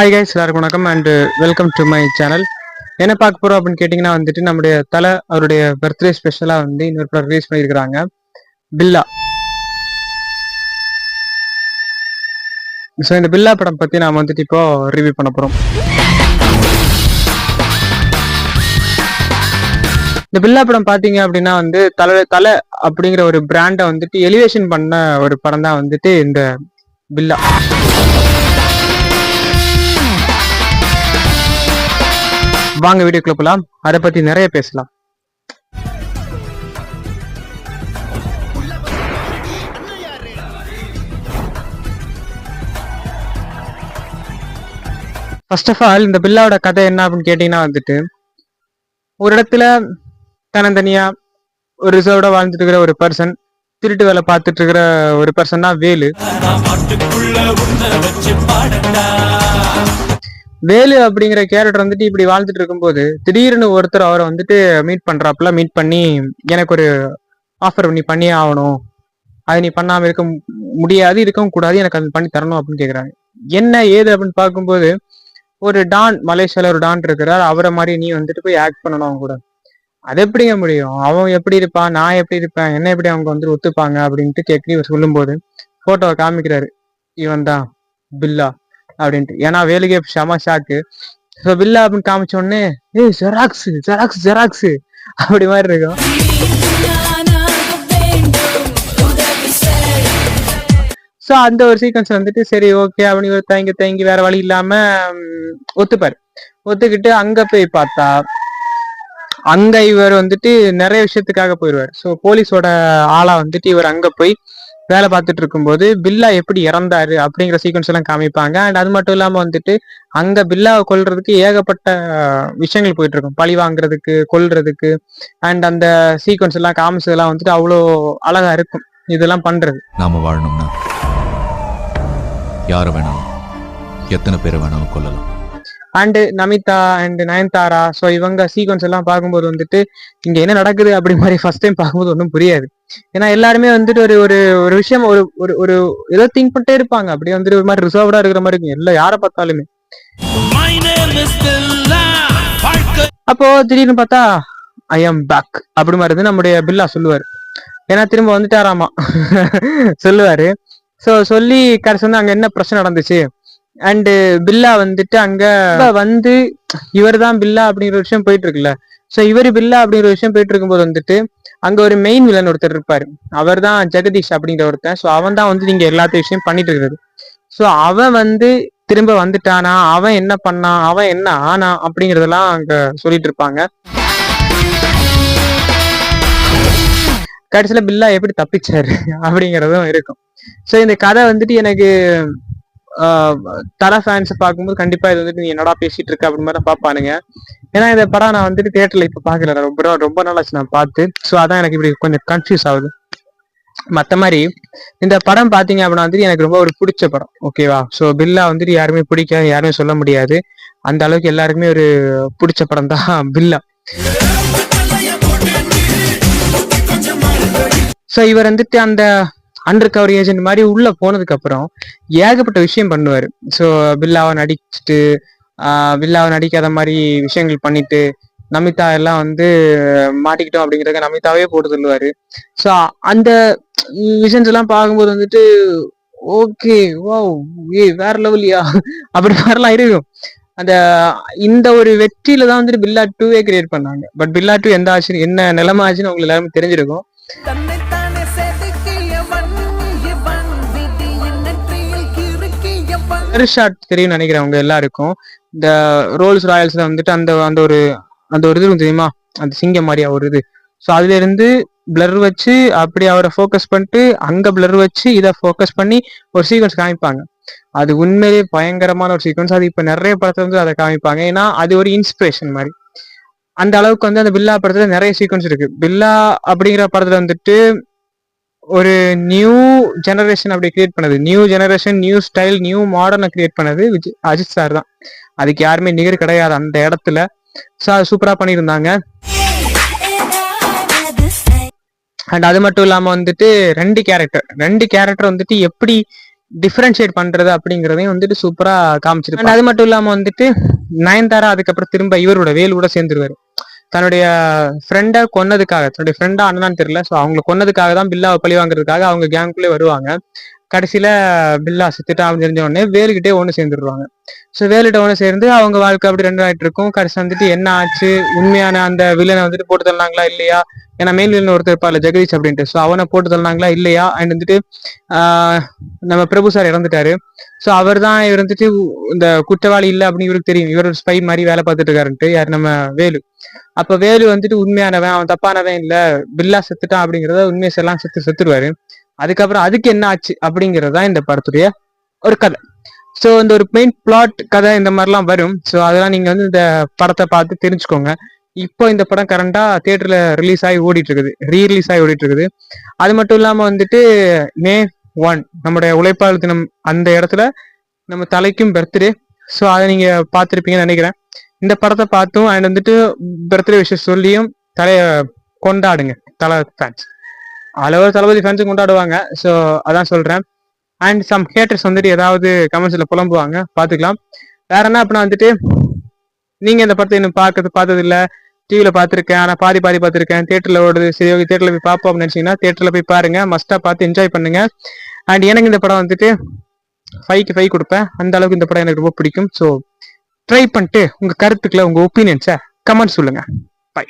Hi guys, எல்லாருக்கும் வணக்கம் and welcome to my channel. என்ன பார்க்க போறோம் அப்படின்னு கேட்டிங்கன்னா வந்துட்டு நம்முடைய தலை அவருடைய பர்த்டே ஸ்பெஷலாக வந்து இன்னொரு படம் ரிலீஸ் பண்ணியிருக்கிறாங்க, பில்லா. ஸோ இந்த பில்லா படம் பற்றி நாம் வந்துட்டு இப்போ ரிவ்யூ பண்ண போகிறோம். இந்த பில்லா படம் பார்த்தீங்க அப்படின்னா வந்து தலை அப்படிங்கிற ஒரு பிராண்டை வந்துட்டு எலிவேஷன் பண்ண ஒரு படம் தான் வந்துட்டு இந்த பில்லா. வாங்க வீடியோக்குள்ள போலாம், அதை பத்தி நிறைய பேசலாம். ஃபர்ஸ்ட் ஆஃப் ஆல் இந்த பில்லாவோட கதை என்ன அப்படின்னு கேட்டீங்கன்னா வந்துட்டு ஒரு இடத்துல தனித்தனியா ஒரு ரிசர்வ்டா வாழ்ந்துட்டு இருக்கிற ஒரு பர்சன், திருட்டு வேலை பார்த்துட்டு இருக்கிற ஒரு பர்சன் தான் வேலு. வேலு அப்படிங்கிற கேரக்டர் வந்துட்டு இப்படி வாழ்ந்துட்டு இருக்கும்போது திடீர்னு ஒருத்தர் அவரை வந்துட்டு மீட் பண்றாப்புல. மீட் பண்ணி எனக்கு ஒரு ஆஃபர் நீ பண்ணியே ஆகணும், அது நீ பண்ணாம இருக்க முடியாது, இருக்கவும் கூடாது, எனக்கு அது பண்ணி தரணும் அப்படின்னு கேக்குறாங்க. என்ன ஏது அப்படின்னு பார்க்கும்போது ஒரு டான், மலேசியால ஒரு டான் இருக்கிறார், அவரை மாதிரி நீ வந்துட்டு போய் ஆக்ட் பண்ணணும் அவங்க கூட. அது எப்படிங்க முடியும், அவன் எப்படி இருப்பான், நான் எப்படி இருப்பேன், என்ன எப்படி அவங்க வந்துட்டு ஒத்துப்பாங்க அப்படின்ட்டு கேட்க இவர் சொல்லும் போது போட்டோவை காமிக்கிறாரு, இவன் தான் பில்லா அப்படின்ட்டு. ஏன்னா வேலுக்கே செம ஷாக்கு. ஸோ பில்லா அப்படின்னு காமிச்ச உடனே ஏய் ஜெராக்ஸ் ஜெராக்ஸ் ஜெராக்ஸ் அப்படி மாதிரி இருக்கும். ஸோ அந்த ஒரு சீக்வன்ஸ் வந்துட்டு சரி ஓகே அப்படின்னு தயங்கி வேற வழி இல்லாம ஒத்துப்பாரு. ஒத்துக்கிட்டு அங்க போய் பார்த்தா அங்க இவர் வந்துட்டு நிறைய விஷயத்துக்காக போயிடுவார். ஸோ போலீஸோட ஆளா வந்துட்டு இவர் அங்க போய் வேலை பார்த்துட்டு இருக்கும்போது பில்லா எப்படி இறந்தாரு அப்படிங்கிற சீக்வன்ஸ் எல்லாம் காமிப்பாங்க. அண்ட் அது மட்டும் இல்லாம வந்துட்டு அங்க பில்லாவை கொல்றதுக்கு ஏகப்பட்ட விஷயங்கள் போயிட்டு இருக்கும், பழி வாங்குறதுக்கு, கொல்றதுக்கு. அண்ட் அந்த சீக்வன்ஸ் எல்லாம் காமிச்சதெல்லாம் வந்துட்டு அவ்வளோ அழகா இருக்கும். இதெல்லாம் பண்றது நாம வாழணும்னா யார வேணாலும் எத்தனை பேரை வேணாலும் கொல்லலாம். And Namitha and Nayanthara, so இவங்க சீக்வன்ஸ் எல்லாம் பார்க்கும்போது வந்துட்டு இங்க என்ன நடக்குது அப்படி மாதிரி ஃபர்ஸ்ட் டைம் பார்க்கும்போது ஒன்றும் புரியாது. ஏன்னா எல்லாருமே வந்துட்டு ஒரு ஒரு ஒரு விஷயம் ஒரு ஒரு ஒரு ஏதோ திங்க் பண்ணிட்டே இருப்பாங்க, அப்படியே வந்துட்டு ஒரு மாதிரி ரிசர்வ்டா இருக்கிற மாதிரி இருக்கும் எல்லாம் யாரை பார்த்தாலுமே. அப்போ திடீர்னு பார்த்தா ஐ எம் பேக் அப்படி மாதிரி இருந்து நம்முடைய பில்லா சொல்லுவாரு. ஏன்னா திரும்ப வந்துட்டாராமா சொல்லுவாரு. ஸோ சொல்லி கடைசி வந்து அங்க என்ன பிரச்சனை நடந்துச்சு அண்டு பில்லா வந்துட்டு அங்க வந்து இவர் தான் பில்லா அப்படிங்கிற விஷயம் போயிட்டு இருக்குல்ல. ஸோ இவர் பில்லா அப்படிங்கிற விஷயம் போயிட்டு இருக்கும்போது வந்துட்டு அங்க ஒரு மெயின் வில்லன் ஒருத்தர் இருப்பாரு, அவர் தான் ஜெகதீஷ் அப்படிங்கிற ஒருத்தன். ஸோ அவன் தான் வந்து நீங்க எல்லாத்த விஷயம் பண்ணிட்டு இருக்கிறது. ஸோ அவன் வந்து திரும்ப வந்துட்டானா, அவன் என்ன பண்ணான், அவன் என்ன ஆனா அப்படிங்கறதெல்லாம் அங்க சொல்லிட்டு இருப்பாங்க. கடைசியில பில்லா எப்படி தப்பிச்சாரு அப்படிங்கிறதும் இருக்கும். ஸோ இந்த கதை வந்துட்டு எனக்கு தலை ஃபேன்ஸ் பார்க்கும்போது கண்டிப்பா இது வந்துட்டு நீ என்னடா பேசிட்டு இருக்க அப்படி மாதிரி பாப்பானுங்க. ஏன்னா இந்த படம் நான் வந்துட்டு தியேட்டர்ல இப்ப பாக்கல, ரொம்ப நாளாச்சு நான் பார்த்து. ஸோ அதான் எனக்கு இப்படி கொஞ்சம் கன்ஃபியூஸ் ஆகுது. மற்ற மாதிரி இந்த படம் பாத்தீங்க அப்படின்னா வந்துட்டு எனக்கு ரொம்ப ஒரு பிடிச்ச படம், ஓகேவா. ஸோ பில்லா வந்துட்டு யாருமே பிடிக்காது, யாருமே சொல்ல முடியாது, அந்த அளவுக்கு எல்லாருக்குமே ஒரு பிடிச்ச படம் தான் பில்லா. ஸோ இவர் வந்துட்டு அந்த அண்டர் கவர் ஏஜென்ட் மாதிரி உள்ள போனதுக்கு அப்புறம் ஏகப்பட்ட விஷயம் பண்ணுவாரு. ஸோ பில்லாவை நடிச்சுட்டு பில்லாவை நடிக்காத மாதிரி விஷயங்கள் பண்ணிட்டு நமிதா எல்லாம் வந்து மாட்டிக்கிட்டோம் அப்படிங்கிறத நமிதாவே போட்டு சொல்லுவாரு. ஸோ அந்த விஷயம்ஸ் எல்லாம் பார்க்கும்போது வந்துட்டு ஓகே வா ஏ வேற லெவலியா அப்படி மாதிரிலாம் இருக்கும். அந்த இந்த ஒரு வெற்றியில தான் வந்துட்டு பில்லா 2 கிரியேட் பண்ணாங்க. பட் பில்லா 2 எந்த ஆச்சு என்ன நிலைமை ஆச்சுன்னு உங்களுக்கு எல்லாருமே தெரிஞ்சிருக்கும். ஷாட் தெரியும் நினைக்கிறவங்க எல்லாருக்கும். இந்த ரோல்ஸ் ராயல்ஸ்ல வந்துட்டு அந்த அந்த ஒரு இது தெரியுமா, அந்த சிங்கம் மாதிரியா ஒரு இது. ஸோ அதுல இருந்து பிளர் வச்சு அப்படி அவரை ஃபோக்கஸ் பண்ணிட்டு அங்க பிளர் வச்சு இதை ஃபோக்கஸ் பண்ணி ஒரு சீக்வன்ஸ் காமிப்பாங்க. அது உண்மையிலேயே பயங்கரமான ஒரு சீக்வன்ஸ். அது இப்ப நிறைய படத்துல வந்து அதை காமிப்பாங்க, ஏன்னா அது ஒரு இன்ஸ்பிரேஷன் மாதிரி. அந்த அளவுக்கு வந்து அந்த பில்லா படத்துல நிறைய சீக்வன்ஸ் இருக்கு. பில்லா அப்படிங்கிற படத்துல வந்துட்டு ஒரு நியூ ஜெனரேஷன் அப்படி கிரியேட் பண்ணது, new generation, new style, new மாடர்னை கிரியேட் பண்ணது அஜித் சார் தான். அதுக்கு யாருமே நிகர் கிடையாது அந்த இடத்துல. சூப்பரா பண்ணியிருந்தாங்க. அண்ட் அது மட்டும் இல்லாம வந்துட்டு ரெண்டு கேரக்டர் வந்துட்டு எப்படி டிஃபரன்ஷியேட் பண்றது அப்படிங்கறதையும் வந்துட்டு சூப்பரா காமிச்சிருப்பாங்க. அது மட்டும் இல்லாம வந்துட்டு நயன்தாரா அதுக்கப்புறம் திரும்ப இவரோட வேலோட சேர்ந்துருவாரு. தன்னுடைய ஃப்ரெண்டை கொன்னதுக்காக, தன்னுடைய ஃப்ரெண்டா அண்ணனான்னு தெரியல, ஸோ அவங்களை கொன்னதுக்காக தான் பில்லாவை பழி வாங்குறதுக்காக அவங்க கேங்குள்ளே வருவாங்க. கடைசியில பில்லா செத்துட்டா அப்படின்னு தெரிஞ்ச உடனே வேலுக்கிட்டே ஒன்று சேர்ந்துருவாங்க. ஸோ வேலுகிட்ட ஒன்று சேர்ந்து அவங்க வாழ்க்கை அப்படி ரெண்டு ஆயிட்டு இருக்கும். கடைசி வந்துட்டு என்ன ஆச்சு, உண்மையான அந்த வில்லனை வந்துட்டு போட்டு தள்ளாங்களா இல்லையா, ஏன்னா மெயின் வில்லன் ஒருத்தர் இருப்பாள் ஜெகதீஷ் அப்படின்ட்டு, ஸோ அவனை போட்டு தள்ளாங்களா இல்லையா, அண்ட் வந்துட்டு நம்ம பிரபு சார் இறந்துட்டாரு. ஸோ அவர் தான் இருந்துட்டு இந்த குற்றவாளி இல்லை அப்படின்னு இவருக்கு தெரியும், இவர் ஸ்பை மாதிரி வேலை பார்த்துட்டு இருக்காருன்ட்டு, யார் நம்ம வேலு. அப்ப வேலு வந்துட்டு உண்மையானவன், அவன் தப்பானவன் இல்ல, பில்லா செத்துட்டான் அப்படிங்கிறத உண்மையை எல்லாம் செத்துருவாரு. அதுக்கப்புறம் அதுக்கு என்ன ஆச்சு அப்படிங்கறதுதான் இந்த படத்துடைய ஒரு கதை. ஸோ இந்த ஒரு மெயின் பிளாட் கதை இந்த மாதிரிலாம் வரும். ஸோ அதெல்லாம் நீங்க வந்து இந்த படத்தை பார்த்து தெரிஞ்சுக்கோங்க. இப்போ இந்த படம் கரண்டா தியேட்டர்ல ரிலீஸ் ஆகி ஓடிட்டு இருக்குது, ரீரிலீஸ் ஆகி ஓடிட்டு இருக்குது. அது மட்டும் இல்லாம வந்துட்டு May 1 நம்முடைய உழைப்பாளர் தினம், அந்த இடத்துல நம்ம தலைக்கும் பர்த்டே. ஸோ அதை நீங்க பார்த்துருப்பீங்கன்னு நினைக்கிறேன். இந்த படத்தை பார்த்தும் அண்ட் வந்துட்டு பர்த்டே விஷயம் சொல்லியும் தலைய கொண்டாடுங்க. தலை ஃபேன்ஸ் அளவு தளபதி ஃபேன்ஸும் கொண்டாடுவாங்க. ஸோ அதான் சொல்றேன். அண்ட் சம் ஹேட்டர்ஸ் வந்துட்டு ஏதாவது கமெண்ட்ஸ்ல புலம்புவாங்க, பார்த்துக்கலாம். வேற என்ன அப்படின்னா வந்துட்டு நீங்க இந்த படத்தை இன்னும் பார்த்தது இல்லை, டிவியில பார்த்துருக்கேன் ஆனால் பாதி பார்த்துருக்கேன், தியேட்டர்ல ஓடுது, சரி ஓகே தியேட்டர்ல போய் பார்ப்போம் அப்படின்னு நினைச்சீங்கன்னா தியேட்டர்ல போய் பாருங்க, மஸ்டா பார்த்து என்ஜாய் பண்ணுங்க. அண்ட் எனக்கு இந்த படம் வந்துட்டு 5க்கு 5 கொடுப்பேன், அந்த அளவுக்கு இந்த படம் எனக்கு ரொம்ப பிடிக்கும். ஸோ ட்ரை பண்ணிட்டு உங்க கருத்துக்களை, உங்க ஒப்பீனியன்ஸை கமெண்ட் சொல்லுங்க. பை.